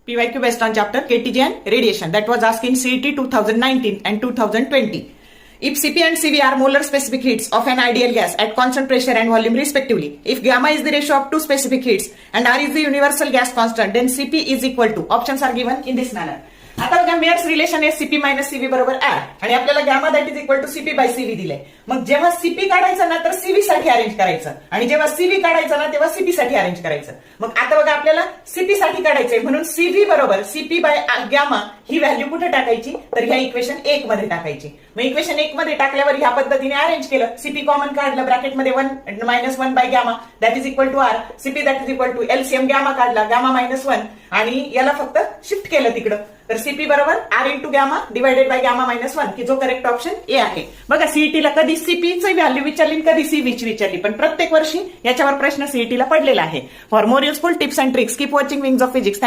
PYQ based on chapter KTG and radiation that was asked in CET 2019 and 2020. If Cp and Cv are molar specific heats of an ideal gas at constant pressure and volume respectively, if gamma is the ratio of two specific heats and R is the universal gas constant, then Cp is equal to, options are given in this manner. आता बघा Mayer's relation आहे Cp minus Cv बरोबर R आणि आपल्याला gamma that is equal to Cp by Cv दिले. मग जेव्हा Cp काढायचं ना तर Cv साठी अरेंज करायचं आणि जेव्हा Cv काढायचं ना तेव्हा Cp साठी अरेंज करायचं. मग आता बघा आपल्याला Cp साठी काढायचंय म्हणून Cv बरोबर Cp by gamma he value कुठे टाकायची तर ह्या इक्वेशन 1 मध्ये टाकायची. मग इक्वेशन 1 मध्ये टाकल्यावर ह्या पद्धतीने अरेंज केलं. Cp कॉमन काढलं ब्रॅकेटमध्ये 1 minus 1 by gamma that is equal to R. Cp that is equal to LCM gamma काढला गॅमा मायनस 1 आणि याला फक्त शिफ्ट केलं तिकडं तर Cp बरोबर R into gamma divided by gamma minus 1 की जो करेक्ट ऑप्शन ए आहे. बघा सीईटीला कधी सीपीची व्हॅल्यू विचारली कधी सीव्हीची विचारली पण प्रत्येक वर्षी याच्यावर प्रश्न सीईटीला पडलेला आहे. For more useful tips and tricks keep watching wings of physics.